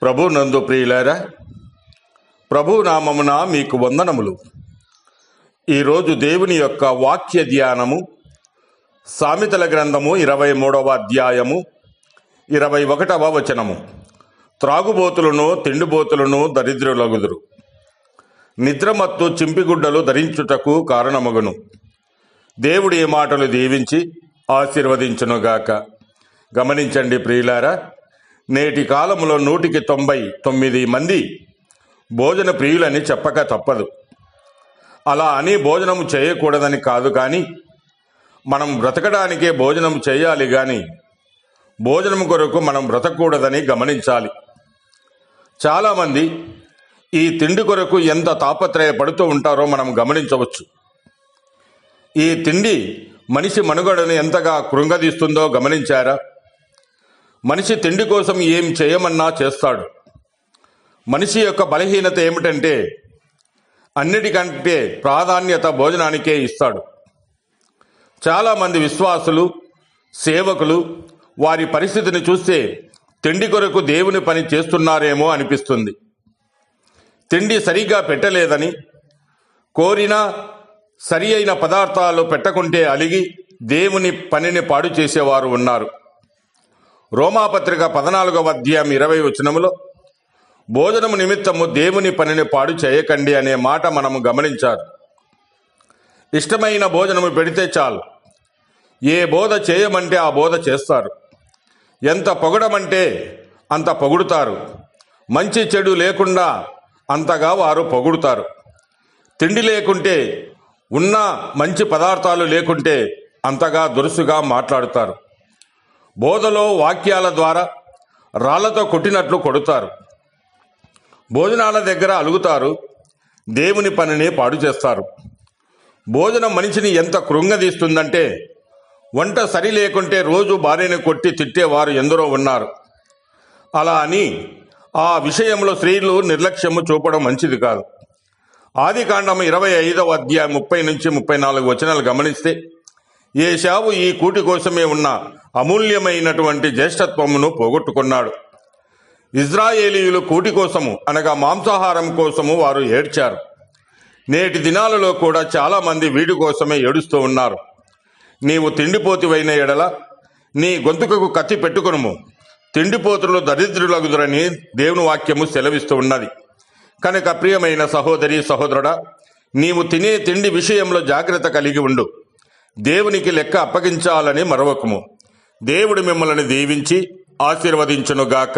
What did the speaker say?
ప్రభు నందు ప్రియులారా, ప్రభు నామమున మీకు వందనములు. ఈరోజు దేవుని యొక్క వాక్య ధ్యానము సామెతల గ్రంథము 23వ అధ్యాయము 21వ వచనము. త్రాగుబోతులను తిండిబోతులను దరిద్రులగుదురు, నిద్రమత్తు చింపిగుడ్డలు ధరించుటకు కారణమగును. దేవుడి ఈ మాటలు దీవించి ఆశీర్వదించునుగాక. గమనించండి ప్రియులారా, నేటి కాలంలో 199 మంది భోజన ప్రియులని చెప్పక తప్పదు. అలా అని భోజనం చేయకూడదని కాదు, కానీ మనం బ్రతకడానికే భోజనం చేయాలి, కానీ భోజనం కొరకు మనం బ్రతకూడదని గమనించాలి. చాలామంది ఈ తిండి కొరకు ఎంత తాపత్రయపడుతూ ఉంటారో మనం గమనించవచ్చు. ఈ తిండి మనిషి మనుగడను ఎంతగా కృంగదీస్తుందో గమనించారా? మనిషి తిండి కోసం ఏం చేయమన్నా చేస్తాడు. మనిషి యొక్క బలహీనత ఏమిటంటే అన్నిటికంటే ప్రాధాన్యత భోజనానికే ఇస్తాడు. చాలామంది విశ్వాసులు, సేవకులు వారి పరిస్థితిని చూస్తే తిండి కొరకు దేవుని పని చేస్తున్నారేమో అనిపిస్తుంది. తిండి సరిగా పెట్టలేదని, కోరిన సరి అయిన పదార్థాలు పెట్టకుంటే అలిగి దేవుని పనిని పాడు చేసేవారు ఉన్నారు. రోమాపత్రిక 14వ అధ్యాయం 20వ వచనములో భోజనము నిమిత్తము దేవుని పనిని పాడు చేయకండి అనే మాట మనము గమనించారు. ఇష్టమైన భోజనము పెడితే చాలు. ఏ బోధ చేయమంటే ఆ బోధ చేస్తారు. ఎంత పొగడమంటే అంత పొగుడుతారు. మంచి చెడు లేకుండా అంతగా వారు పొగుడుతారు. తిండి లేకుంటే, ఉన్న మంచి పదార్థాలు లేకుంటే అంతగా దురుసుగా మాట్లాడుతారు. బోధలో వాక్యాల ద్వారా రాళ్లతో కొట్టినట్లు కొడుతారు. భోజనాల దగ్గర అలుగుతారు. దేవుని పనిని పాడు చేస్తారు. భోజనం మనిషిని ఎంత కృంగదీస్తుందంటే వంట సరి లేకుంటే రోజు భార్యని కొట్టి తిట్టేవారు ఎందరో ఉన్నారు. అలా అని ఆ విషయంలో స్త్రీలు నిర్లక్ష్యము చూపడం మంచిది కాదు. ఆదికాండము 25వ అధ్యాయం 30 నుంచి 34 వచనాలు గమనిస్తే, ఏశావు ఈ కూటి కోసమే ఉన్న అమూల్యమైనటువంటి జ్యేష్ఠత్వమును పోగొట్టుకున్నాడు. ఇజ్రాయేలీయులు కూటి కోసము, అనగా మాంసాహారం కోసము వారు ఏడ్చారు. నేటి దినాలలో కూడా చాలామంది వీటి కోసమే ఏడుస్తూ ఉన్నారు. నీవు తిండిపోతువైన ఎడల నీ గొంతుకకు కత్తి పెట్టుకునుము, తిండిపోతులు దరిద్రులగుదురని దేవుని వాక్యము సెలవిస్తూ ఉన్నది. కనుక ప్రియమైన సహోదరి సహోదరుడా, నీవు తినే తిండి విషయంలో జాగ్రత్త కలిగి ఉండు. దేవునికి లెక్క అప్పగించాలని మరవకము. దేవుడు మిమ్మల్ని దీవించి ఆశీర్వదించునుగాక.